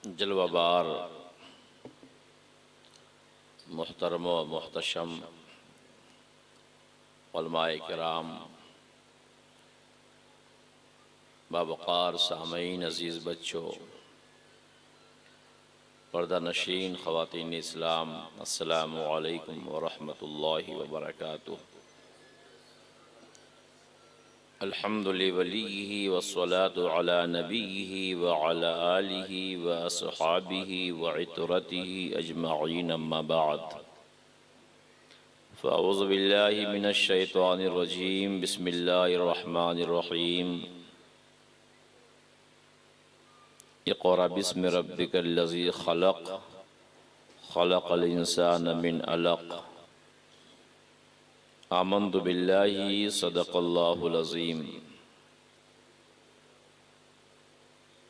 जलवाबार मुहतरम व मुहतशम उलमाए किराम, बावक़ार सामईन, अज़ीज़ बच्चों, पर्दा नशीन ख़वातीन इस्लाम, अस्सलामु अलैकुम व रहमतुल्लाहि व बरकातुहू। अल्हम्दुलिल्लाहि वलिय्यिही वस्सलातु अला नबिय्यिही व अला आलिही व अस्हाबिही व इतरतिही अजमईन, अम्मा बाद। फ़अऊज़ु बिल्लाहि मिनश शैतानिर रजीम, बिस्मिल्लाहिर रहमानिर रहीम। इक़रा बिस्मि रब्बिकल्लज़ी ख़लक़, ख़लक़ल इंसान मिन अलक़। आमन्तु बिल्लाहि सदक़ल्लाहुल अज़ीम।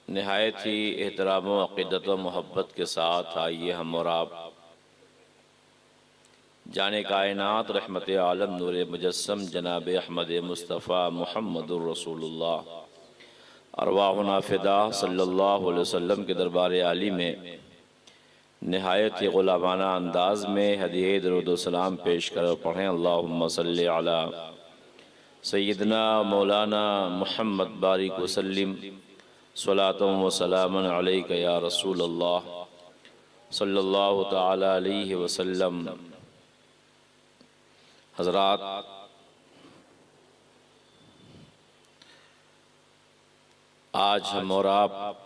निहायत ही एहतराम व अक़ीदत व मोहब्बत के साथ आइए हम और आप जाने कायनात रहमत आलम नूर मुजस्सम जनाब अहमद मुस्तफ़ा मुहम्मदुर रसूलुल्लाह अरवाहुना फ़िदा सल्लल्लाहु अलैहि वसल्लम के दरबार आली में निहायत ही ग़ुलामाना अंदाज में हदीये दुरूद व सलाम पेश कर पढ़ें। अल्लाहुम्मा सल्लि अला सय्यिदना मौलाना मुहम्मद बारिक वसल्लिम स्वलातम व सलामन अलैका या रसूल अल्लाह सल्लल्लाहु तआला अलैहि वसल्लम। हज़रात, आज हम और आप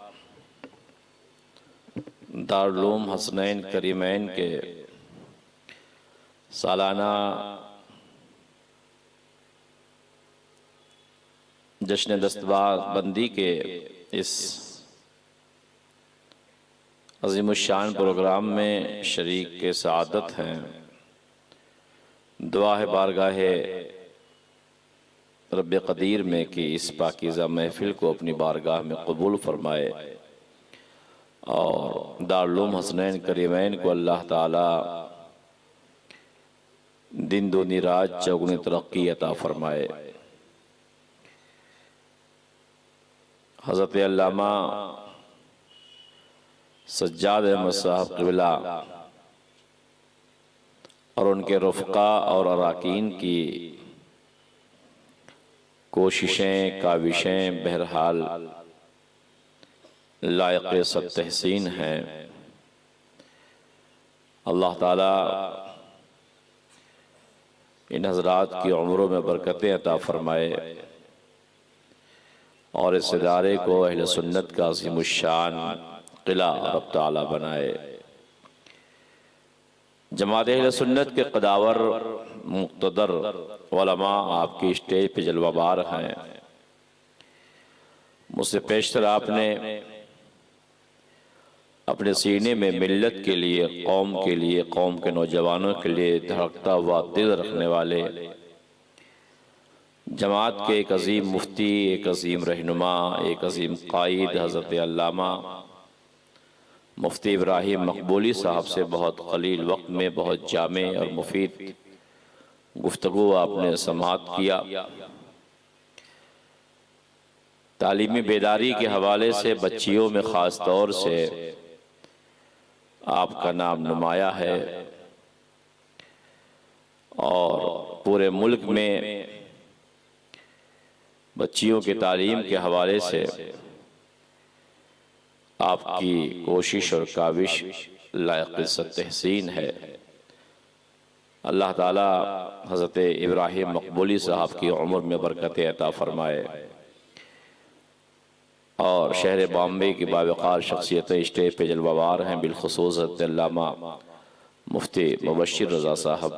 दारुल उलूम हसनैन करीमैन के सालाना जश्न दस्तबंदी के इस अज़ीमुश्शान प्रोग्राम में शरीक के सआदत हैं। दुआ है बारगाहे रब्बे क़दीर में कि इस पाकीज़ा महफ़िल को अपनी बारगाह में कबूल फ़रमाए और दारुल उलूम हसनैन करीमैन को अल्लाह ताला दिन दूनी रात चौगुनी तरक्की अता फ़रमाए। हज़रत अल्लामा सज्जाद अहमद साहब क़िबला और उनके रफ़क़ा और अराकीन की कोशिशें, काविशें बहरहाल लायक़ सब तहसीन हैं। अल्लाह ताला इन हज़रात की उम्रों में बरकतें अता फ़रमाए और इस इदारे को अहले सुन्नत का अज़ीमुश्शान क़िला रब ताला बनाए। जमात अहले सुन्नत के क़दावर मुक़्तदर उलमा आपकी स्टेज पे जलवाबार हैं। मुझसे पेशतर आपने अपने सीने में मिल्लत के लिए, कौम के नौजवानों के लिए धड़कता हुआ दिल रखने वाले जमात के एक अज़ीम मुफ्ती, एक अज़ीम रहनुमा, एक अज़ीम क़ाइद हज़रत अल्लामा मुफ्ती इब्राहिम मक़बूली साहब से बहुत क़लील वक्त में बहुत जामे और मुफीद गुफ्तगू आपने समाअत किया। तालीमी बेदारी के हवाले से बच्चियों में ख़ास तौर से आपका नाम नुमाया है और पूरे मुल्क में बच्चियों की तालीम के हवाले से आपकी कोशिश और काविश लायक़ तहसीन है। अल्लाह ताला हज़रत इब्राहिम मक़बूली साहब की उम्र में बरकत अता फ़रमाए और शहर बॉम्बे की बावक़ार शख्सियत स्टेज पे जलवाबार हैं, बिलख़ुसूस हज़रत अल्लामा मुफ्ती मुबश्शिर रज़ा साहब,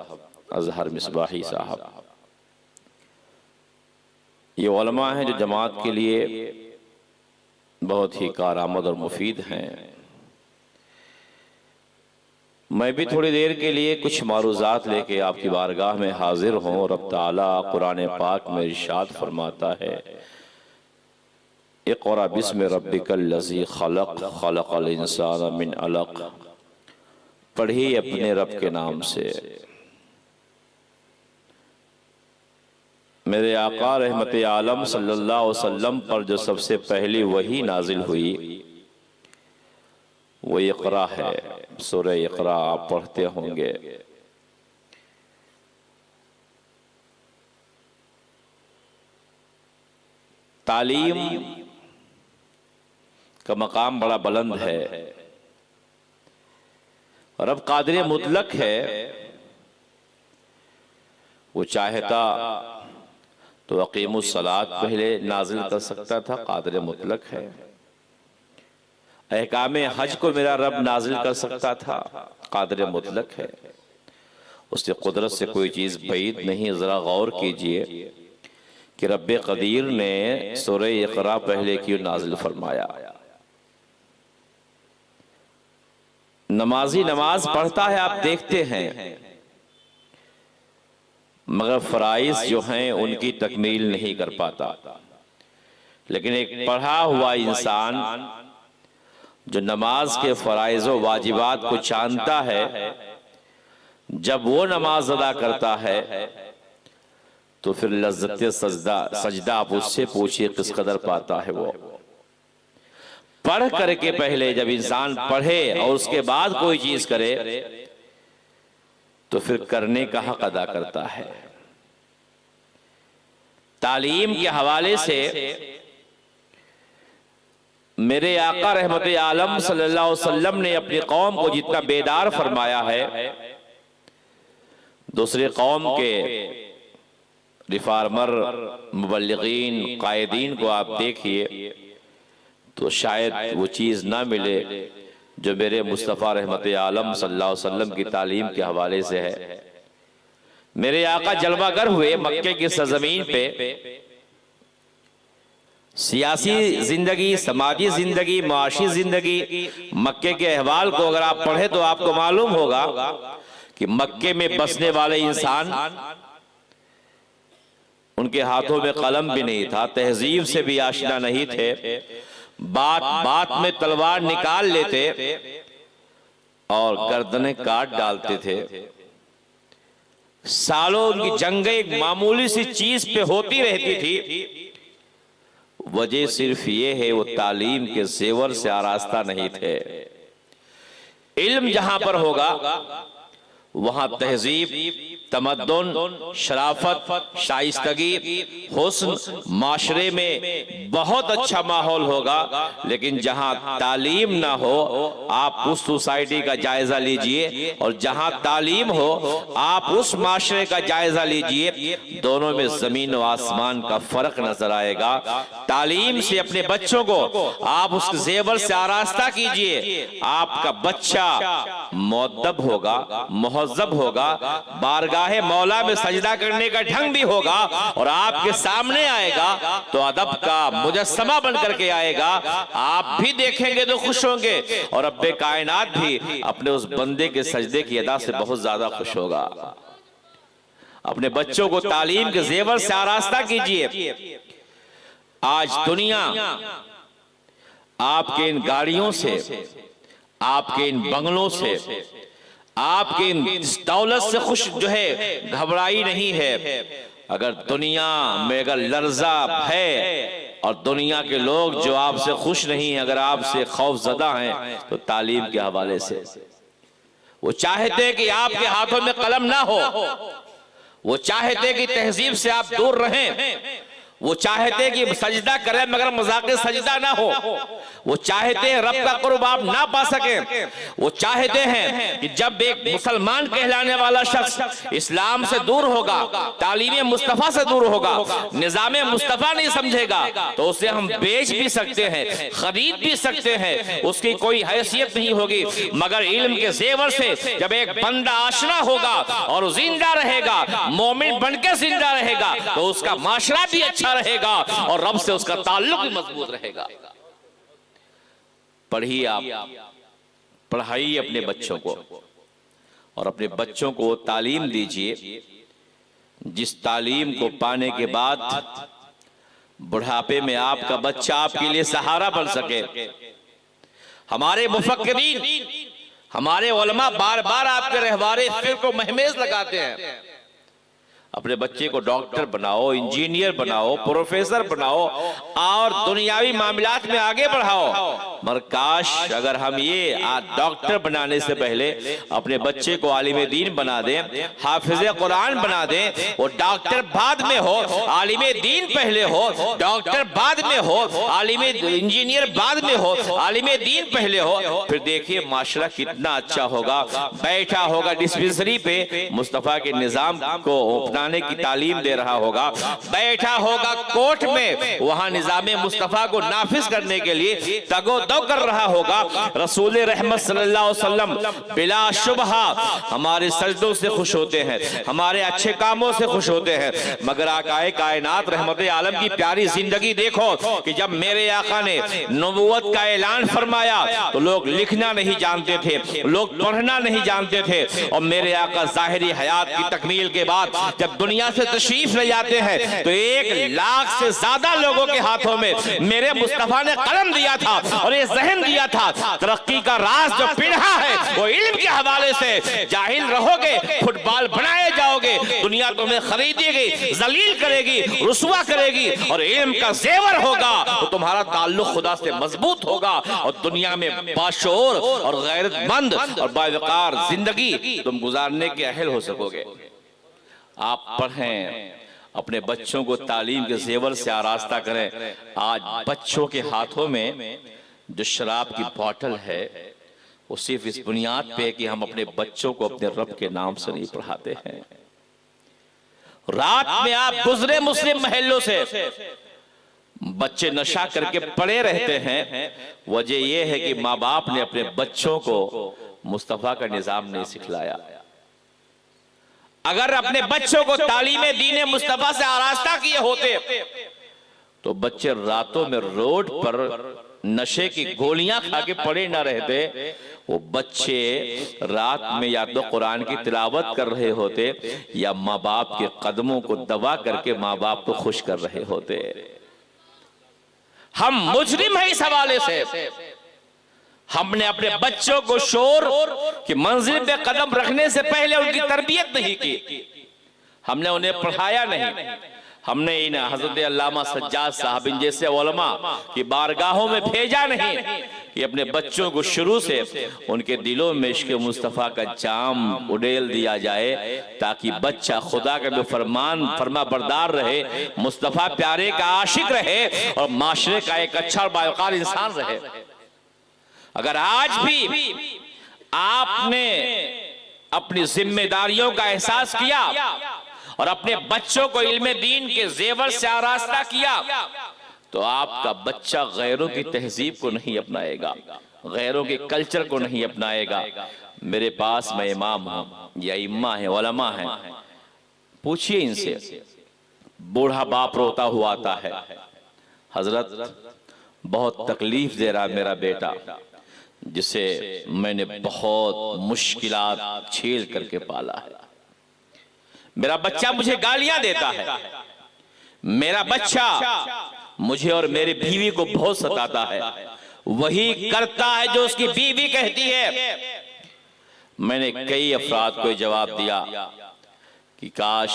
अज़हर मिसबाही साहब। ये उलमा हैं जो जमात के लिए बहुत ही कारआमद और मुफीद हैं। मैं भी थोड़ी देर के लिए कुछ मारूज़ात लेके आपकी बारगाह में हाजिर हूँ। रब ताला कुरान पाक में इरशाद फरमाता है, इक़रा बिस्मि रब्बिकल्लज़ी ख़लक़, ख़लक़ल इंसान मिन अलक़। पढ़िए अपने रब के नाम से। मेरे आका रहमत आलम सल्लल्लाहु अलैहि वसल्लम पर जो सबसे पहली वही नाजिल हुई वो इक़रा है। सूरह इक़रा आप पढ़ते होंगे। तालीम का मकाम बड़ा बुलंद है। रब कादिर मुतलक है, वो चाहता तो अकीमुस सलात पहले नाजिल कर सकता था, कादिर मुतलक है। अहकामे हज को मेरा रब नाजिल कर सकता था, कादिर मुतलक है। उसकी कुदरत से कोई चीज बैद नहीं। जरा गौर कीजिए कि रब्बे कदीर ने सूरह इक़रा पहले क्यों नाजिल फरमाया। नमाजी नमाज पढ़ता है, आप देखते हैं, मगर फराइज जो हैं उनकी तकमील नहीं कर पाता। लेकिन एक पढ़ा हुआ इंसान जो नमाज के फराइज व वाजिबात को जानता है, जब वो नमाज अदा करता है तो फिर लज्जत सजदा आप उससे पूछिए किस कदर पाता है। वो पढ़ करके पहले जब इंसान पढ़े और उसके बाद कोई चीज करे तो फिर करने का हक अदा करता है। तालीम के हवाले से मेरे आका रहमत आलम सल्लल्लाहु अलैहि वसल्लम ने अपनी कौम को जितना बेदार फरमाया है, दूसरे कौम के रिफार्मर, मुबल्लिगीन, कायदीन को आप देखिए तो शायद वो चीज़ ना मिले जो मेरे मुस्तफ़ा रहमत आलम सल्लल्लाहु अलैहि वसल्लम की तालीम के हवाले से है। मेरे आका जलवागर हुए मक्के की सरजमीन पे। सियासी जिंदगी, समाजी जिंदगी, माशी जिंदगी, मक्के के अहवाल को अगर आप पढ़े तो आपको मालूम होगा कि मक्के में बसने वाले इंसान, उनके हाथों में कलम भी नहीं था, तहजीब से भी आशना नहीं थे, बात बात में तलवार निकाल लेते और गर्दनें काट डालते थे। सालों उनकी जंगें एक मामूली सी चीज पे होती रहती थी। वजह सिर्फ ये है वो तालीम के जेवर से आरास्ता नहीं थे। इल्म जहां पर होगा वहां तहजीब, तमद्दुन, शराफत, शाइस्तगी, हुस्न, माशरे में बहुत अच्छा माहौल होगा। लेकिन जहां तालीम ना हो, आप उस सोसाइटी का जायजा लीजिए, और जहां तालीम हो आप उस माशरे का जायजा लीजिए, दोनों में जमीन और आसमान का फर्क नजर आएगा। तालीम से अपने बच्चों को आप उस जेवर से आरास्ता कीजिए, आपका बच्चा मुअद्दब होगा, मुहज़्ज़ब होगा, बारगाहे मौला में सजदा करने का ढंग भी होगा, और आपके सामने आएगा तो अदब का मुजस्समा बन करके आएगा। आप भी देखेंगे तो खुश होंगे, और रब्बे कायनात भी अपने उस बंदे के सजदे की अदा से बहुत ज्यादा खुश होगा। अपने बच्चों को तालीम के जेवर से आरास्ता कीजिए। आज दुनिया आपके इन गाड़ियों से, आपके इन बंगलों से, आपके इन दौलत से खुश जो है घबराई नहीं है। अगर दुनिया में अगर लर्जा है और दुनिया के लोग जो आपसे खुश नहीं है, अगर आपसे खौफजदा हैं, तो तालीम के हवाले से वो चाहते हैं कि आपके हाथों में कलम ना हो, वो चाहते हैं कि तहजीब से आप दूर रहें, वो चाहते हैं कि सजदा करें मगर मजाक सजदा ना हो, वो चाहते हैं रब का कुर्ब आप ना पा सके, वो चाहते हैं कि जब एक मुसलमान कहलाने वाला शख्स इस्लाम से दूर होगा, तालीम मुस्तफ़ा से दूर होगा, निज़ाम मुस्तफ़ा नहीं समझेगा, तो उसे हम बेच भी सकते हैं, खरीद भी सकते हैं, उसकी कोई हैसियत नहीं होगी। मगर इल्म के जेवर से जब एक बंदा आशना होगा और जिंदा रहेगा, मोमिन बनकर जिंदा रहेगा, तो उसका माशरा भी अच्छा रहेगा और रब से उसका ताल्लुक भी मजबूत रहेगा। पढ़िए, आप पढ़ाइए अपने बच्चों को, और अपने बच्चों को तालीम दीजिए जिस तालीम को पाने के बाद बुढ़ापे में आपका बच्चा आपके लिए सहारा बन सके। हमारे मुफक्किरीन, हमारे उलमा बार बार आपके रहवारे फिर को महमेज लगाते हैं, अपने बच्चे को डॉक्टर बनाओ, इंजीनियर बनाओ, प्रोफेसर बनाओ और दुनियावी मामलात में आगे बढ़ाओ। मगर काश अगर हम ये डॉक्टर बनाने से पहले अपने बच्चे को आलिम दीन बना दें, हाफिज कुरान बना दें, वो डॉक्टर बाद में हो, आलिम दीन पहले हो, डॉक्टर बाद में हो, आलिम इंजीनियर बाद में हो, आलिम दीन पहले हो, फिर देखिए माशरा कितना अच्छा होगा। बैठा होगा डिस्पेंसरी पे, मुस्तफा के निजाम को अपनाने की तालीम दे रहा होगा, बैठा होगा कोर्ट में, वहां निजाम मुस्तफा को नाफिज करने के लिए तगोदो कर रहा होगा। रसूल रहमत सल्लल्लाहु अलैहि वसल्लम बिला शुबहा हमारे सजदों से खुश होते हैं, हमारे अच्छे कामों से खुश होते हैं, मगर आकाए कायनात रहमत आलम की प्यारी जिंदगी देखो कि जब मेरे आका ने नबूवत का ऐलान फरमाया तो लोग लिखना नहीं जानते थे, लोग पढ़ना नहीं जानते थे, और मेरे आका जाहिरी हयात की तकमील के बाद जब दुनिया से तशरीफ ले जाते हैं तो 1 लाख से ज्यादा लोगों के हाथों में मेरे मुस्तफा ने कलम दिया था और ये जहन दिया था, तरक्की का राज जो पिढ़ा है वो इल्म के हवाले से। जाहिल रहोगे, फुटबॉल बनाए जाओगे, दुनिया तुम्हें खरीदेगी, जलील करेगी, रुसवा करेगी, और इल्म का जेवर होगा तो तुम्हारा ताल्लुक खुदा से मजबूत होगा और दुनिया में बाशऊर और गैरतमंद और बावकार जिंदगी तुम गुजारने के अहल हो सकोगे। आप पढ़ें, अपने बच्चों को तालीम के जेवर से आरास्ता करें। आज बच्चों के हाथों में जो शराब की बोतल है वो सिर्फ इस बुनियाद पे कि हम अपने बच्चों को अपने रब के नाम से नहीं पढ़ाते हैं। रात में आप गुजरे मुस्लिम महलों से, बच्चे नशा करके पड़े रहते हैं, वजह यह है कि माँ बाप ने अपने बच्चों को मुस्तफा का निजाम नहीं सिखलाया। अगर अपने बच्चों को तालीमे दीने मुस्तफा से आरास्ता किए होते तो बच्चे रातों में रोड पर नशे की गोलियां खा के पड़े ना रहते, वो बच्चे रात में या तो कुरान की तिलावत कर रहे होते या माँ बाप के कदमों को दबा करके माँ बाप को खुश कर रहे होते। हम मुजरिम हैं इस हवाले से। हमने अपने बच्चों को शोर की मंजिल पे कदम रखने से पहले उनकी तरबियत नहीं की, हमने उन्हें पढ़ाया नहीं, हमने इन हजरत अल्लामा सज्जाद साहब जैसे उलमा की बारगाहों में भेजा नहीं कि अपने बच्चों को शुरू से उनके दिलों में इश्क़ मुस्तफ़ा का जाम उड़ेल दिया जाए, ताकि बच्चा खुदा का भी फरमा बरदार रहे, मुस्तफ़ा प्यारे का आशिक रहे और माशरे का एक अच्छा और बावकार इंसान रहे। अगर आज भी आपने अपनी जिम्मेदारियों का एहसास किया और अपने बच्चों को इल्मे दीन के जेवर से आरास्ता किया तो आपका बच्चा गैरों की तहजीब को नहीं अपनाएगा, गैरों के कल्चर को नहीं अपनाएगा। मेरे पास मैं इमाम हूं या इम्मा है, उलमा है, पूछिए इनसे, बूढ़ा बाप रोता हुआ आता है, हजरत बहुत तकलीफ दे रहा मेरा बेटा, जिसे मैंने बहुत मुश्किलात झेल करके पाला है, मेरा बच्चा मुझे गालियां देता है, मेरा बच्चा मुझे और मेरी बीवी को बहुत सताता है, वही करता है जो उसकी बीवी कहती है। मैंने कई अफराद को जवाब दिया कि काश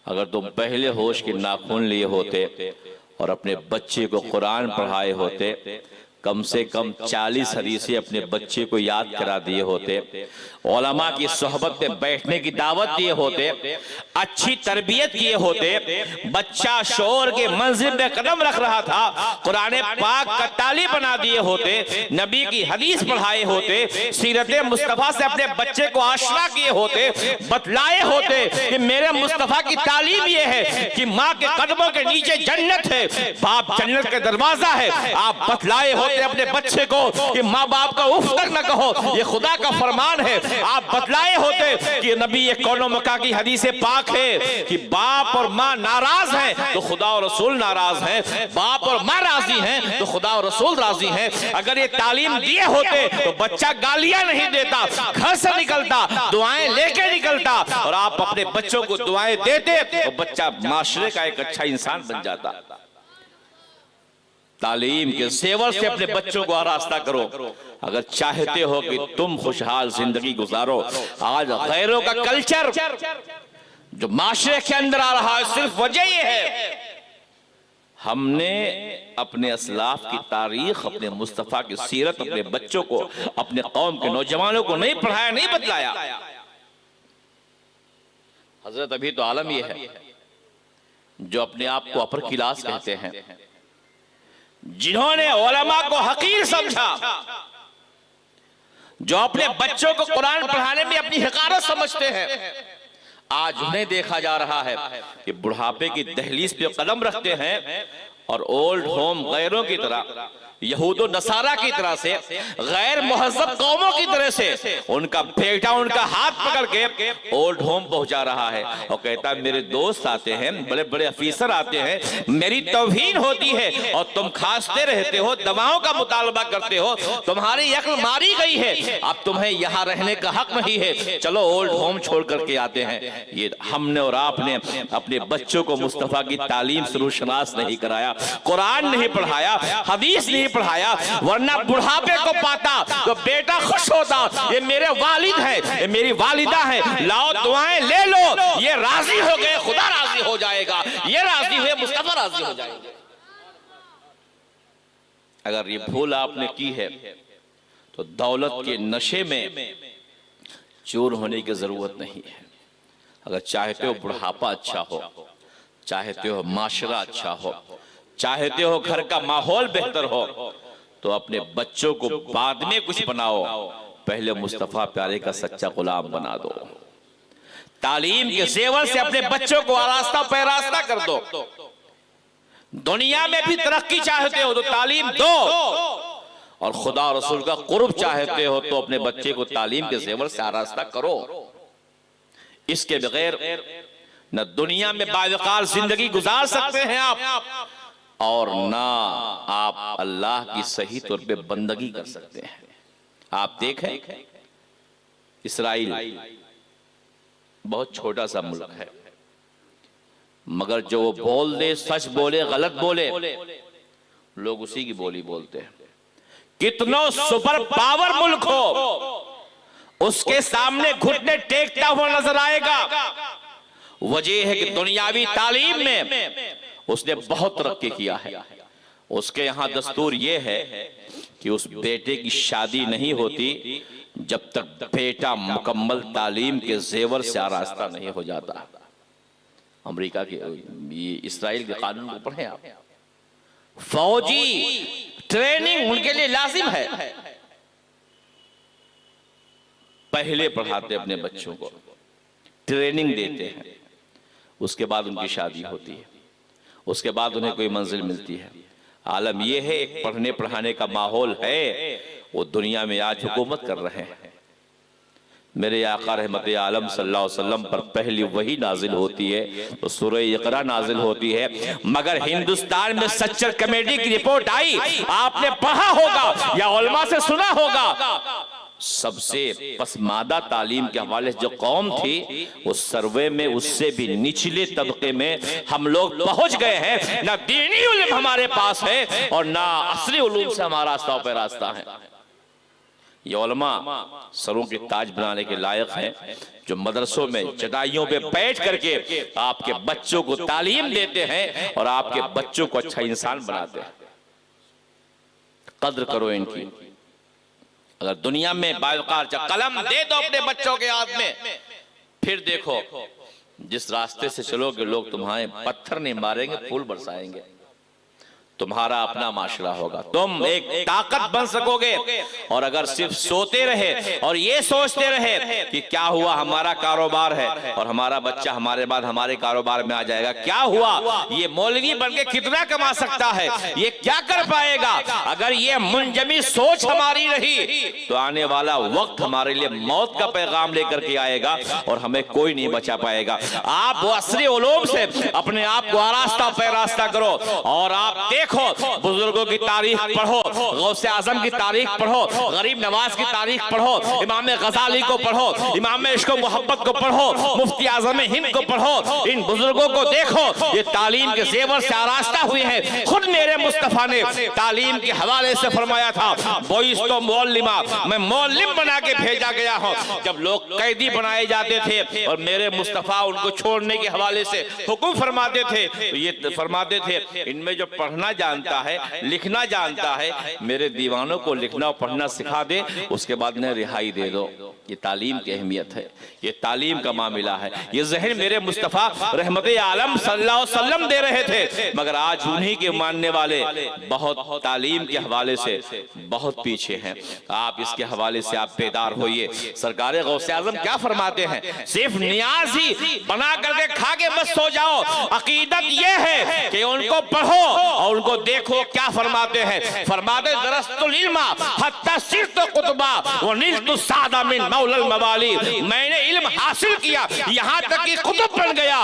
अगर तुम पहले होश के नाखून लिए होते और अपने बच्चे को कुरान पढ़ाए होते, कम से कम 40 हदीसें अपने बच्चे को याद करा दिए होते, उलमा की सोहबत में बैठने की दावत दिए होते, अच्छी तरबियत किए होते, बच्चा शोर के मंजिल में कदम रख रहा था, कुरान पाक का तालिब बना दिए होते, नबी की हदीस पढ़ाए होते, सीरत मुस्तफा से अपने बच्चे को आशना किए होते, बतलाए होते कि मेरे मुस्तफा की तालीम ये है कि माँ के कदमों के नीचे जन्नत है, बाप जन्नत का दरवाजा है, आप बतलाए होते अपने बच्चे को कि माँ बाप का उफ तक न कहो, ये खुदा का फरमान है, आप बतलाए होते कि नबी ये कौनो मक्का की हदीस पाक है कि बाप और माँ नाराज हैं तो खुदा और रसूल नाराज हैं, बाप और माँ राजी हैं तो खुदा और रसूल राजी हैं। अगर ये तालीम दिए होते तो बच्चा गालियां नहीं देता, घर से निकलता, दुआएं लेके निकलता, और आप अपने बच्चों को दुआएं देते तो बच्चा माशरे का एक अच्छा इंसान बन जाता। तालीम के सेवर से अपने बच्चों को आरास्ता करो अगर चाहते हो कि तुम खुशहाल जिंदगी गुजारो। आज गैरों का कल्चर जो माशरे के अंदर आ रहा है, सिर्फ वजह यह है हमने अपने असलाफ की तारीख, अपने मुस्तफ़ा की सीरत अपने बच्चों को, अपने कौम के नौजवानों को नहीं पढ़ाया, नहीं बतलाया। हजरत अभी तो आलम यह है जो अपने आप को अपर क्लास कहते हैं, जिन्होंने उलमा को हकीर समझा, जो अपने बच्चों को कुरान पढ़ाने में अपनी हकारत समझते हैं, आज उन्हें देखा जा रहा है कि बुढ़ापे की दहलीज पे कदम रखते हैं और ओल्ड होम गैरों की तरह, यहूद और नसारा की तरह से, गैर मुहज़्ज़ब कौमों की तरह से उनका बेटा उनका हाथ पकड़ के ओल्ड होम पहुंचा रहा है और कहता है मेरे दोस्त आते हैं, बड़े बड़े अफीसर आते हैं, मेरी तौहीन होती है और तुम खांसते रहते हो, दवाओं का मुतालबा करते हो, तुम्हारी अक्ल मारी गई है, अब तुम्हें यहाँ रहने का हक नहीं है, चलो ओल्ड होम छोड़ करके आते हैं। ये हमने और आपने अपने बच्चों को मुस्तफ़ा की तालीम से रूशनास नहीं कराया, कुरान नहीं पढ़ाया, हदीस नहीं पढ़ाया, वरना बुढ़ापे को पाता तो बेटा खुश होता, ये मेरे वालिद हैं, ये मेरी वालिदा हैं, लाओ दुआएं ले लो, ये राजी हो गए, खुदा राजी हो जाएगा, ये राजी हुए, मुस्तफा राजी हो जाएंगे। अगर ये भूल आपने की है तो दौलत के नशे में चूर होने की जरूरत नहीं है। अगर चाहते हो बुढ़ापा अच्छा हो, चाहते हो माशरा अच्छा हो, चाहते हो घर का माहौल बेहतर हो, तो अपने बच्चों को बाद में कुछ बनाओ, पहले मुस्तफा प्यारे का सच्चा गुलाम बना दो। तालीम के जेवर से अपने बच्चों को आरास्ता पैरास्ता कर दो। दुनिया में भी तरक्की चाहते हो तो तालीम दो, और खुदा रसूल का कुर्ब चाहते हो तो अपने बच्चे को तालीम के जेवर से आरास्ता करो। इसके बगैर न दुनिया में बावकार जिंदगी गुजार सकते हैं आप, और ना आप अल्लाह की सही तौर पे बंदगी कर सकते हैं। आप देखें, इस्राइल बहुत छोटा सा मुल्क है, मगर जो वो बोल दे, सच बोले, गलत बोले, लोग उसी की बोली बोलते हैं। कितना सुपर पावर मुल्क हो, उसके सामने घुटने टेकता हुआ नजर आएगा। वजह है कि दुनियावी तालीम में उसने बहुत तरक्की किया है। उसके यहाँ दस्तूर यह है कि उस बेटे की शादी नहीं होती जब तक बेटा मुकम्मल तालीम के जेवर से आरास्ता नहीं हो जाता। अमेरिका के, ये इस्राइल के कानून को पढ़ें आप, फौजी ट्रेनिंग उनके लिए लाजिम है। पहले पढ़ाते अपने बच्चों को, ट्रेनिंग देते हैं, उसके बाद उनकी शादी होती है, उसके बाद उन्हें कोई मंजिल मिलती है। आलम यह है, एक पढ़ने पढ़ाने का माहौल है, वो दुनिया में आज हुकूमत कर रहे हैं। मेरे आका रहमत आलम सल्लल्लाहु अलैहि वसल्लम पर पहली वही नाजिल होती है तो सूरह इक़रा नाजिल होती है, मगर हिंदुस्तान में सच्चर कमेटी की रिपोर्ट आई, आपने पढ़ा होगा या उलमा से सुना होगा, सबसे पसमादा तालीम के हवाले से जो कौम थी, उस सर्वे में उससे भी निचले तबके में हम लोग पहुंच गए हैं। ना दीनी उल्म हमारे पास है और ना असली उलूम से हमारा रास्ता पे रास्ता है। ये उलमा सरों के ताज बनाने के लायक हैं, जो मदरसों में चटाइयों पे बैठ करके आपके बच्चों को तालीम देते हैं और आपके बच्चों को अच्छा इंसान बनाते हैं। कद्र करो इनकी। अगर दुनिया में बावकार कलम दे दो अपने बच्चों के हाथ में, फिर देखो जिस रास्ते से चलोगे लोग तुम्हारे पत्थर नहीं मारेंगे, फूल बरसाएंगे। तुम्हारा अपना माशरा होगा, तुम एक ताकत बन सकोगे। और अगर सिर्फ सोते रहे और ये सोचते रहे कि क्या हुआ, हमारा कारोबार है और हमारा बच्चा हमारे बाद हमारे कारोबार में आ जाएगा, क्या हुआ, ये मौलवी बन के कितना कमा सकता है, ये क्या कर पाएगा, अगर ये मुंजमी सोच हमारी रही तो आने वाला वक्त हमारे लिए मौत का पैगाम लेकर के आएगा और हमें कोई नहीं बचा पाएगा। आप वो असली उलूम से अपने आप को आरास्ता पैरास्ता करो और आप देखो, बुजुर्गों की तारीख पढ़ो, गौसे आजम की तारीख पढ़ो, गरीब नवाज की तारीख पढ़ो, इमाम गजाली को पढ़ो, इमाम इश्क मोहब्बत को पढ़ो, मुफ्ती आजम हिंद को पढ़ो, इन बुजुर्गों को देखो, ये तालीम के जेवर से आरास्ता हुए हैं। खुद मेरे मुस्तफा ने तालीम के हवाले से फरमाया था, बोइस तो मौलिमा, मैं मौलिम बना के भेजा गया हूँ। जब लोग कैदी बनाए जाते थे और मेरे मुस्तफा उनको छोड़ने के हवाले से हुक्म फरमाते थे, तो ये फरमाते थे, इनमें जो पढ़ना जानता है, लिखना जानता है, मेरे दीवानों को लिखना और पढ़ना सिखा दे, उसके बाद ने रिहाई दे दो। ये तालीम की अहमियत है, ये तालीम का मामला है। ये ज़हन मेरे मुस्तफ़ा रहमत आलम सल्लल्लाहु अलैहि वसल्लम दे रहे थे, मगर आज उन्हीं के मानने वाले बहुत तालीम के हवाले से बहुत पीछे हैं। आप इसके हवाले से आप बेदार होइए। सरकार गौसे आज़म क्या फरमाते हैं, सिर्फ नियाज ही बना करके खा के बस सो जाओ। अकीदत ये है कि उनको पढ़ो और उनको देखो क्या फरमाते हैं। फरमाते दरस्तुल इल्मा हत्ता सिरतु कुतबा व निलतु सादा मिन मौलल मवाली, मैंने इल्म हासिल किया यहाँ तक कि कुतुब बन गया,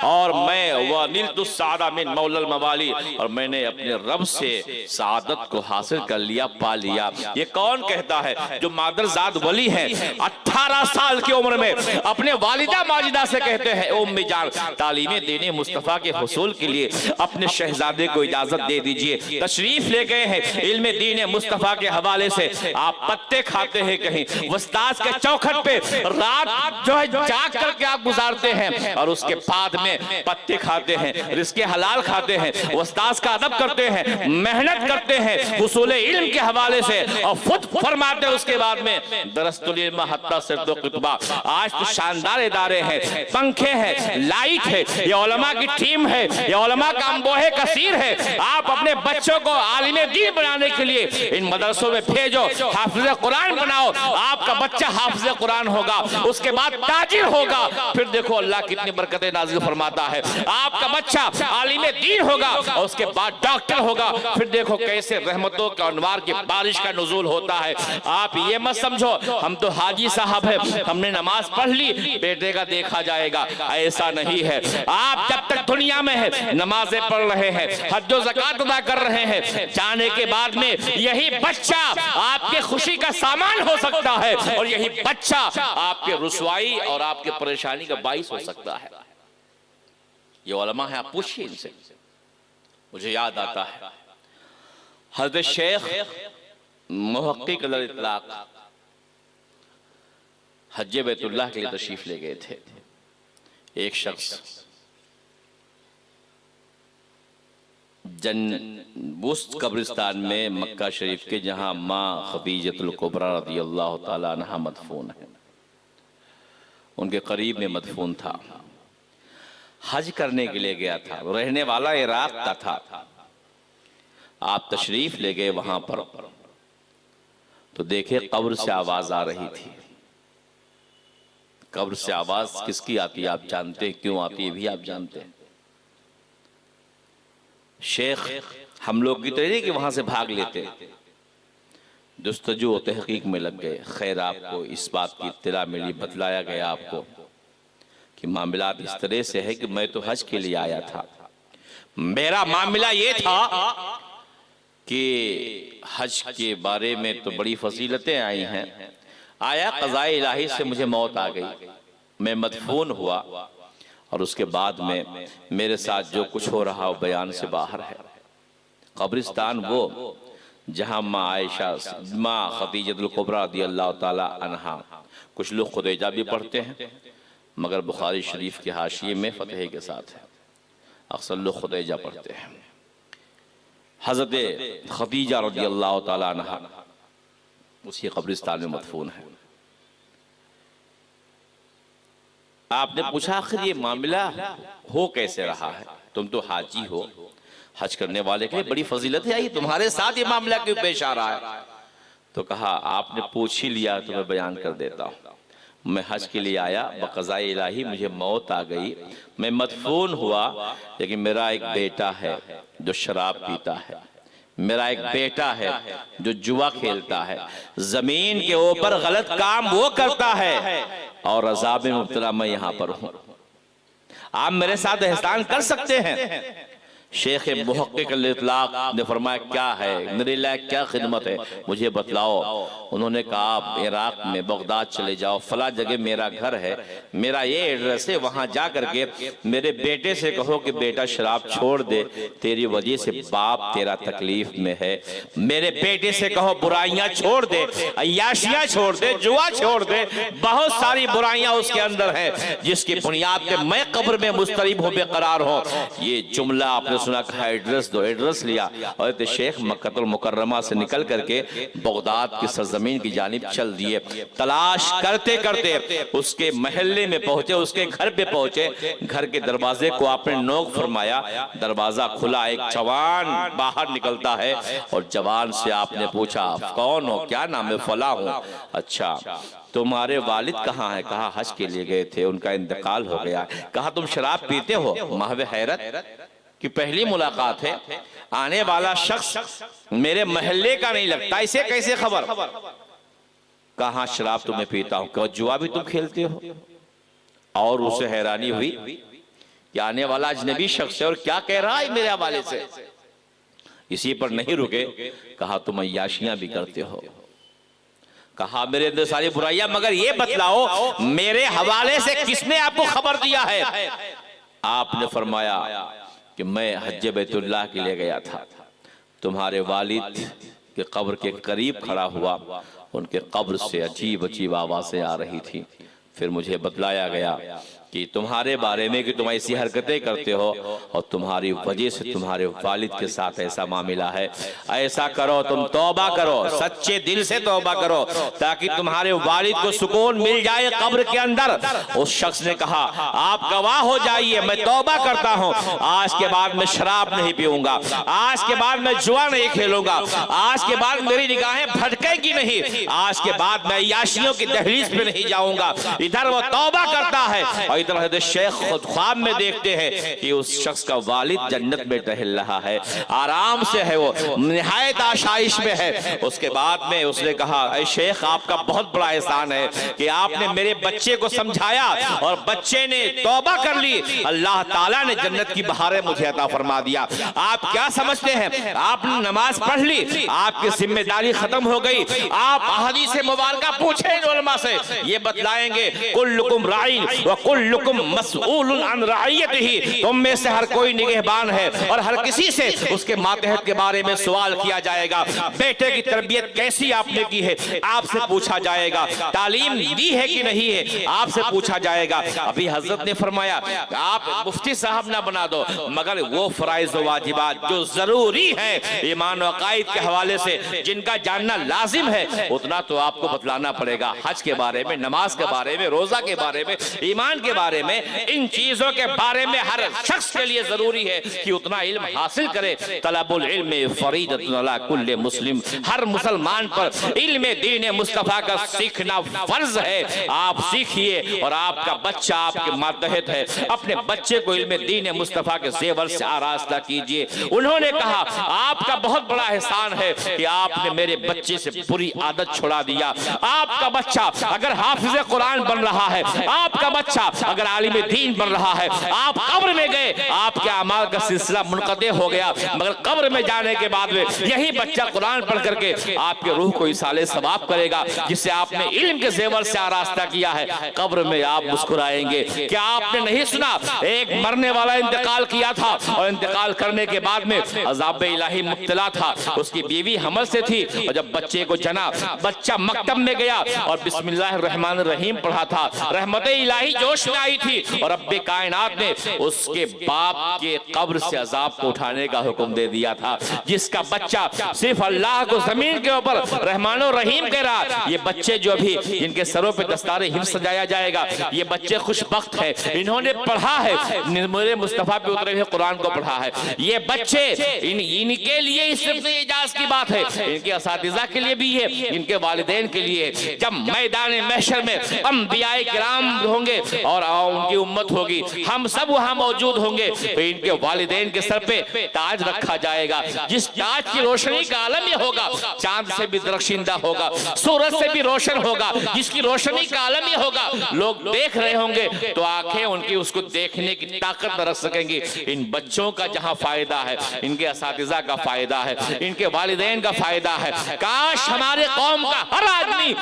और मैं व निलतु सादा मिन मौलल मवाली, और मैंने अपने रब से सादत को हासिल कर लिया, पा लिया। ये कौन कहता है? जो मादरजाद वली है, 18 साल की उम्र में अपने वालिदा माजिदा से कहते हैं, ओ उम्मी जान, तालीमें देने मुस्तफा के हुसूल के लिए अपने शहजादे को इजाजत दे दीजिए। तशरीफ ले गए हैं इल्म दीन मुस्तफा के हवाले से, आप पत्ते खाते हैं कहीं वस्ताद के चौखट पे, रात जो है जाग करके आप गुजारते हैं, और उसके बाद में पत्ते खाते हैं, रिज़्क़े हलाल खाते हैं, वस्ताद का अदब करते हैं, मेहनत करते हैं हुसूल इल्म के हवाले से, और खुद फरमाते हैं उसके बाद में दरस्तुल इल्म हत्ता सिरतु कुतबा। आज तो शानदार इदारे हैं, पंखे हैं, लाइट है, ये उलमा की टीम है, ये उलमा का अंबोहे कसीर है। आप अपने बच्चों को आलिम दीन बनाने के लिए इन मदरसों में भेजो, हाफिज कुरान बनाओ, आपका बच्चा हाफिज कुरान होगा, उसके बाद ताजिर होगा, फिर देखो अल्लाह कितनी बरकतें नाज़िल फरमाता है। आपका बच्चा आलिम दीन होगा और उसके बाद डॉक्टर होगा, फिर देखो कैसे रहमतों का अनवार की बारिश का नुज़ूल होता है। आप ये मत समझो हम तो हाजी साहब है, हमने नमाज पढ़ ली, बेटे का देखा जाएगा, ऐसा नहीं है। आप जब तक दुनिया में है, नमाजें पढ़ रहे हैं, हज व ज़कात अदा कर रहे हैं, जाने के बाद में यही बच्चा आपके खुशी का सामान हो सकता है, और यही बच्चा आपके रुसवाई और आपके परेशानी का बाइस हो सकता है। ये उलमा है, आप पूछिए इनसे। मुझे याद आता है हज़रत शेख मुहक्किक अल इतलाक हज्जे बैतुल्लाह के लिए तशरीफ ले गए थे। एक शख्स उस कब्रिस्तान में मक्का शरीफ के जहां माँ खदीजतुल कुबरा रज़ियल्लाहु ताला अन्हा मदफून है, उनके करीब में मदफून था। हज करने के लिए गया था, रहने वाला इराक का था। आप तशरीफ ले गए वहां पर, तो देखे कब्र से आवाज आ रही थी। कब्र से आवाज किसकी आती है आप जानते हैं, क्यों आती है भी आप जानते हैं। शेख हम लोग की तरह कि वहां से भाग लेते, जुस्तजू तहकीक में लग गए। खैर आपको इस बात की इत्तला मिली, बतलाया गया आपको कि मामलात इस तरह से है कि मैं तो हज के लिए आया था, मेरा मामला ये था कि हज के बारे में तो बड़ी फजीलतें आई हैं, आया क़ज़ाए इलाही से मुझे मौत आ गई, मैं मदफून हुआ, और उसके बाद में मेरे साथ जो कुछ हो रहा वो बयान से बाहर है। कब्रिस्तान वो जहां माँ आयशा, माँ खदीजतुल कुबरा रज़ियल्लाहु ताला अन्हा, कुछ लोग खुदैजा भी पढ़ते हैं मगर बुखारी शरीफ के हाशिये में फतह के साथ है, अक्सर लोग खुदैजा पढ़ते हैं। हज़रत खदीजा रज़ियल्लाहु ताला अन्हा उसी कब्रिस्तान में मदफून है। आपने पूछा आखिर ये मामला हो कैसे रहा है, तुम तो हाजी हो, हज करने वाले के लिए बड़ी फजीलत है, तुम्हारे साथ ये मामला क्यों पेश आ रहा है? तो कहा आपने पूछ ही लिया तो मैं बयान कर देता हूँ। मैं हज के लिए आया, बक़ज़ाए इलाही मुझे मौत आ गई, मैं मदफून हुआ, लेकिन मेरा एक बेटा है जो शराब पीता है, मेरा एक बेटा है जो जुआ खेलता है, जमीन के ऊपर गलत काम वो करता है, और अज़ाब में मुब्तला मैं यहाँ पर हूँ। आप मेरे साथ एहसान कर सकते हैं। शेख मुहक्किक अल-इतलाक ने फरमाया क्या है, मेरे लिए क्या खिदमत है, मुझे बतलाओ। उन्होंने कहा आप इराक में बगदाद चले जाओ, फला जगह मेरा घर है, मेरा ये एड्रेस है, वहां जा करके मेरे बेटे से कहो कि बेटा शराब छोड़ दे, तेरी वजह से बाप तेरा तकलीफ में है। मेरे बेटे से कहो बुराइयां छोड़ दे, अय्याशियां छोड़ दे, जुआ छोड़ दे, बहुत सारी बुराइयां उसके अंदर है जिसकी बुनियाद पे मैं कब्र में मुस्तरिब हो, बेकरार हो। ये जुमला आपने सुना, कहा एड्रेस दो, एड्रेस लिया और तो शेख मक्कतुल मुकर्रमा से निकल करके बगदाद की सरजमीन की जानिब चल दिए। तलाश करते करते उसके महल्ले में पहुंचे, उसके घर पे पहुंचे। घर के दरवाजे को आपने नोक फरमाया, दरवाजा खुला, एक जवान बाहर निकलता है और जवान से आपने पूछा कौन हो, क्या नाम है, फला हूं। अच्छा तुम्हारे वालिद कहाँ हैं? कहा हज के लिए गए थे, उनका इंतकाल हो गया। कहा तुम शराब पीते हो? महवे हैरत कि पहली मुलाकात है, आने वाला शख्स मेरे महल्ले का नहीं लगता, इसे कैसे खबर? कहा शराब तुम्हें पीता हूं। कहा जुआ भी तुम खेलते हो? और उसे हैरानी हुई कि आने वाला अजनबी शख्स है और क्या कह रहा है मेरे हवाले से। इसी पर नहीं रुके, कहा तुम अय्याशियां भी करते हो। कहा मेरे अंदर सारी बुराइयां, मगर ये बतलाओ मेरे हवाले से किसने आपको खबर दिया है? आपने फरमाया कि मैं हज्ज बैतुल्लाह के लिए गया था, तुम्हारे वालिद के कब्र के करीब खड़ा हुआ, उनके कब्र से अजीब अजीब आवाज़ें आ रही थी। फिर मुझे बतलाया गया कि तुम्हारे बारे में कि तुम ऐसी हरकतें करते हो और तुम्हारी वजह से तुम्हारे वालिद के साथ ऐसा मामला है। ऐसा करो, तुम तौबा करो, सच्चे दिल से तौबा करो ताकि तुम्हारे वालिद को सुकून मिल जाए कब्र के अंदर। उस शख्स ने कहा आप गवाह हो जाइए, मैं तौबा करता हूँ, आज के बाद मैं शराब नहीं पीऊंगा, आज के बाद मैं जुआ नहीं खेलूंगा, आज के बाद मेरी निगाहें भटकेगी नहीं, आज के बाद मैं याशियों की दहलीज पे नहीं जाऊंगा। इधर वो तौबा करता है और इधर हज़रत शेख खुद ख्वाब में देखते हैं कि उस शख्स का वालिद जन्नत में टहल रहा है, आराम से है, वो निहायत आशाइश में है। उसके बाद में उसने कहा ऐ शेख आपका बहुत बड़ा एहसान है कि आपने मेरे बच्चे को समझाया और बच्चे ने तौबा कर ली, अल्लाह ताला ने जन्नत की बहारें मुझे अता फरमा दिया। आप क्या समझते हैं, आपने नमाज पढ़ ली, आपकी जिम्मेदारी खत्म हो गई, आप हदीस मुबारका पूछें उलमा से, ये बतलाएंगे कुल्लुकुम राइन व कुल्लुकुम मसऊलुन अन रइयतिही, तुम में से हर कोई निगहबान है और हर किसी से उसके मातहत के बारे में सवाल किया जाएगा। बेटे की तरबियत कैसी आपने की है आपसे पूछा जाएगा, तालीम दी है कि नहीं है आपसे पूछा जाएगा। अभी हजरत ने फरमाया आप मुफ्ती साहब ना बना दो, मगर वो फराइज वाजिबात जो जरूरी है ईमान व अकाईद के हवाले से जिनका जानना लाजिम है उतना तो आपको बतलाना पड़ेगा। हज के बारे में, नमाज के बारे में, रोजा के बारे में, ईमान के बारे में, इन चीजों के बारे में हर शख्स के लिए जरूरी है कि उतना इल्म हासिल करे। तलबुल इल्म फरीदतुन अला कुल्ले मुस्लिम, हर मुसलमान पर इल्म दीन मुस्तफा का सीखना फर्ज है। आप सीखिए और आपका बच्चा आपके मातहत है, अपने बच्चे को इल्म दीन मुस्तफा के जेवर से आरास्ता कीजिए। उन्होंने कहा आपका बहुत बड़ा एहसान है कि आपने मेरे बच्चे से बुरी आदत छुड़ा दिया। आपका बच्चा अगर हाफिज कुरान बन रहा है, आपका बच्चा अगर आलिम दीन बन रहा है, आप कब्र में गए, आपके अमाल का सिलसिला मुनक़ते हो गया, मगर कब्र में जाने के बाद में यही बच्चा कुरान पढ़ करके आपके रूह को इसाले सवाब करेगा जिससे आपने इल्म के जेवर से आरास्ता किया है। कब्र में आप मुस्कुराएंगे। क्या आपने नहीं सुना एक मरने वाला इंतकाल किया था और इंतकाल करने के बाद में अज़ाब इलाही मुब्तला था, उसकी बीवी हमल से थी और जब बच्चे को जना, बच्चा मकतब में गया और बिस्मिल्लाहिर रहमानिर रहीम पढ़ा था, रहमत इलाही जोश में आई थी और रब्बे कायनात ने उसके बाप के कब्र से अजाब को उठाने का हुक्म दे दिया था। जिसका बच्चा सिर्फ अल्लाह को जमीन के ऊपर रहमानो रहीम कह रहा, ये बच्चे जो भी इनके सरों पे दस्तारे हिफ्ज़ सजाया जाएगा, ये बच्चे खुशबख्त है, इन्होंने पढ़ा है, मेरे मुस्तफा पे उतरे हुए कुरान को पढ़ा है। ये बच्चे इनके लिए सिर्फ इजाज की बात है, इनके असातिज़ा के लिए भी है, इनके वालिदैन के लिए। जब मैदान महशर में अंबियाए किराम होंगे और उनकी उम्मत होगी, हम सब वहां मौजूद होंगे, तो इनके वालिदैन के सर पे ताज रखा जाएगा, जिस ताज की रोशनी का आलम ये होगा, चांद से भी दरख्शिंदा होगा, सूरज से भी रोशन होगा, जिसकी रोशनी का आलम ये होगा, लोग देख रहे होंगे तो आंखें उनकी उसको देखने की ताकत न रख सकेंगी। इन बच्चों का जहां फायदा है, इनके असातिज़ा का फायदा है, इनके वालिदैन का फायदा है। काश हमारे कौम का हर आदमी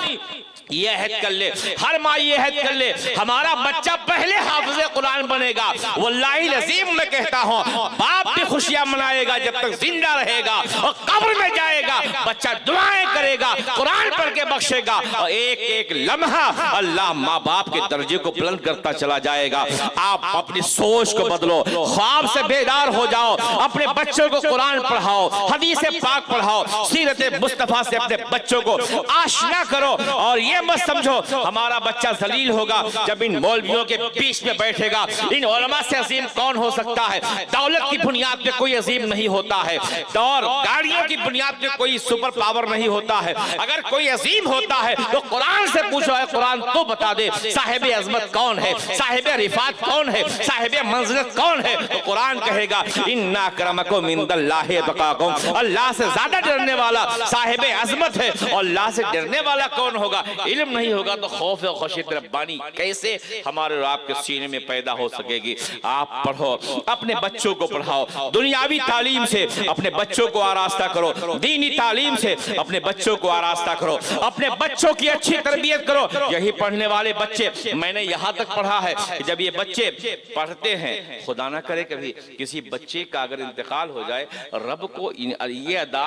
ये अहद कर ले, हर माँ ये अहद कर ले, हमारा बच्चा पहले हाफिज़े कुरान बनेगा। वल्लाही अज़ीम मैं कहता हूँ, बाप भी खुशियां मनाएगा जब तक जिंदा रहेगा, और कब्र में जाएगा बच्चा दुआएं करेगा, कुरान पढ़ के बख्शेगा, और एक एक लम्हा अल्लाह माँ बाप के दर्जे को बुलंद करता चला जाएगा। आप अपनी सोच को बदलो, ख्वाब से बेदार हो जाओ, अपने बच्चों को कुरान पढ़ाओ, हदीस पाक पढ़ाओ, सीरत मुस्तफा से अपने बच्चों को आशना करो। और ये मत समझो हमारा बच्चा जलील होगा जब इन मौलवियों के बीच में बैठेगा। इन उलमा से अजीम कौन हो सकता है? दौलत की बुनियाद पे कोई अजीम नहीं होता है, और गाड़ियों की बुनियाद पे कोई सुपर पावर नहीं होता है। अगर कोई अजीम होता है तो कुरान से पूछो, है कुरान तो बता दे साहिब अजमत कौन है, साहिब रिफात कौन है, साहिब मंज़िलत कौन है। तो कुरान कहेगा इन्ना अक्रमकुम इंदल्लाहि अतकाकुम, अल्लाह से ज्यादा डरने वाला साहिब अजमत है। और अल्लाह से डरने वाला कौन होगा? इल्म नहीं होगा तो खौफ और खशियत रब्बानी कैसे हमारे और आपके सीने में पैदा हो सकेगी? आप पढ़ो, अपने बच्चों को पढ़ाओ, दुनियावी तालीम से अपने बच्चों को आरास्ता करो, दीनी तालीम से अपने बच्चों को आरास्ता करो, अपने बच्चों की अच्छी तरबियत करो। यही पढ़ने वाले बच्चे, मैंने यहाँ तक पढ़ा है कि जब ये बच्चे पढ़ते हैं, खुदा ना करे कभी किसी बच्चे का अगर इंतकाल हो जाए, रब को ये अदा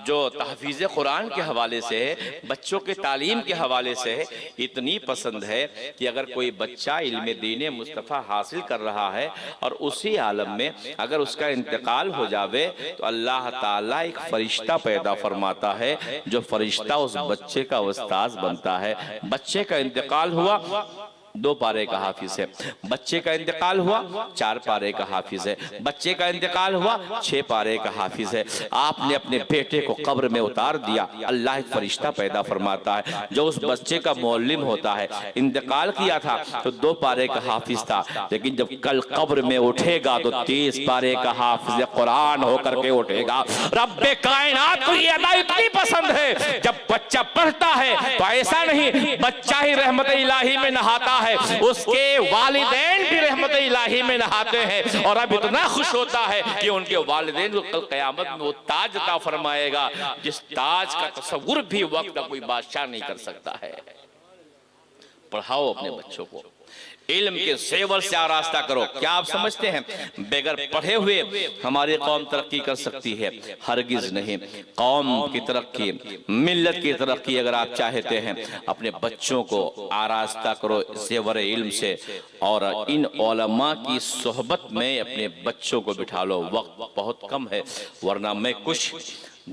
जो तहफीज़ कुरान के हवाले से है, बच्चों के तालीम के हवाले से है, इतनी पसंद है कि अगर कोई बच्चा इल्म दीन मुस्तफ़ा हासिल कर रहा है और उसी आलम में अगर उसका इंतकाल हो जावे, तो अल्लाह ताला एक फरिश्ता पैदा फरमाता है, जो फरिश्ता उस बच्चे का उस्ताद बनता है। बच्चे का इंतकाल हुआ, 2 पारे का हाफिज है, बच्चे का इंतकाल हुआ 4 पारे का हाफिज है, बच्चे का इंतकाल हुआ 6 पारे का हाफिज है। आपने अपने बेटे को कब्र में उतार दिया, अल्लाह एक फरिश्ता पैदा फरमाता है जो उस बच्चे का मौलिम होता है। इंतकाल किया था तो 2 पारे का हाफिज था, लेकिन जब कल कब्र में उठेगा तो 30 पारे का हाफिज कुरान होकर के उठेगा। रब्बे कायनात को ये अदा इतनी पसंद है, जब बच्चा पढ़ता है तो ऐसा नहीं बच्चा ही रहमत इलाही में नहाता है, उसके वालिदैन भी रहमत इलाही में नहाते हैं। और अब इतना खुश होता है कि उनके वालिदैन को कल क़यामत में वो ताज अता फरमाएगा, जिस ताज का तसव्वुर भी वक्त का कोई बादशाह नहीं कर सकता है। पढ़ाओ अपने बच्चों को, इल्म के सेवर से आरास्ता करो। क्या आप समझते हैं बगैर पढ़े हुए हमारी कौम तरक्की कर सकती है? हरगिज नहीं। कौम की तरक्की, मिल्लत की तरक्की अगर आप चाहते हैं, अपने बच्चों को आरास्ता करो सेवर इल्म से, और इन उलमा की सोहबत में अपने बच्चों को बिठा लो। वक्त बहुत कम है, वरना मैं कुछ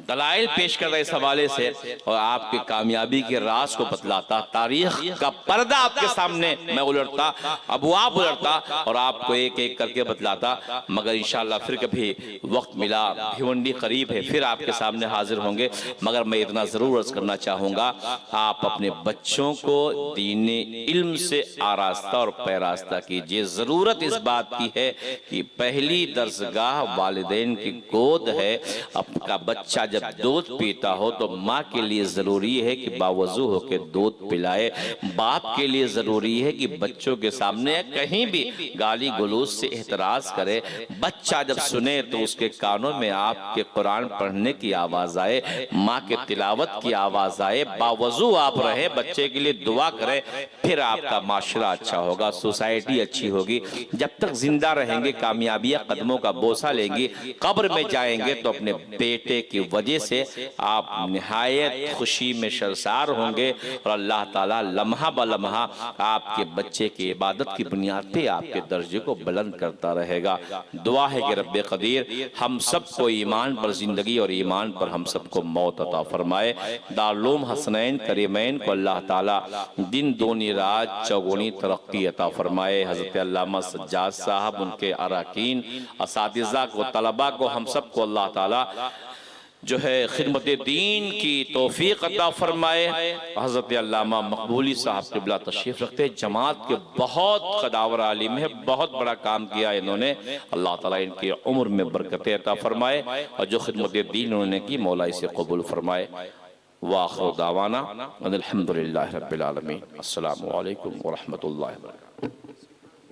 दलाइल पेश कर रहे इस हवाले से और आपकी कामयाबी के राज को बतलाता, तारीख का पर्दा आपके सामने मैं उलटता, अबवाब उलटता और आपको एक एक करके बतलाता। मगर इंशाअल्लाह फिर कभी वक्त मिला, भिवंडी करीब है, फिर आपके सामने हाजिर होंगे। मगर मैं इतना ज़रूर अर्ज़ करना चाहूँगा, आप अपने बच्चों को दीन इल्म से आरास्ता और पैरास्ता कीजिए। ज़रूरत इस बात की है कि पहली दर्जगाह वालिदैन की गोद है। आपका बच्चा जब दूध पीता हो तो माँ के लिए जरूरी है कि बावजू होकर दूध पिलाए। बाप के लिए जरूरी है कि बच्चों के सामने कहीं भी गाली गलौज से एतराज करे। बच्चा जब सुने तो उसके कानों में आपके कुरान पढ़ने की आवाज आए, माँ के तिलावत की आवाज आए, बावजू आप रहे, बच्चे के लिए दुआ करें, फिर आपका माशरा अच्छा होगा, सोसाइटी अच्छी होगी। जब तक जिंदा रहेंगे कामयाबियां कदमों का बोसा लेंगी। कब्र में जाएंगे तो अपने बेटे की वजह से आप निहायत खुशी में शर्मसार होंगे और अल्लाह ताला लम्हा ब लम्हा आपके बच्चे की इबादत की बुनियाद पे आपके दर्जे को बुलंद करता रहेगा। दुआ है कि रब्बे कदीर हम सबको ईमान पर जिंदगी और ईमान पर हम सबको मौत अता फरमाए। दारुल हसनैन करीमैन को अल्लाह ताला दिन दूनी रात चौगुनी तरक्की अता फरमाए। हज़रत अल्लामा सज्जाद साहब, उनके अराकीन, असातिज़ा को, तलबा को, हम सबको अल्लाह ताला जो है खिदमत दीन की तौफीक अता फरमाए। हज़रत अल्लामा मकबूली साहब क़िबला तशरीफ़ रखते, जमात के बहुत कदावर आलिम है, बहुत बड़ा काम किया इन्होंने। अल्लाह ताला इनकी उम्र में बरकतें अता फरमाए और जो खिदमत दीन उन्होंने की मौला इसे कबूल फरमाए। वाखिर दावाना अनिल हम्दुलिल्लाहि रब्बिल आलमीन। अस्सलामु अलैकुम व रहमतुल्लाहि व बरकातुहू।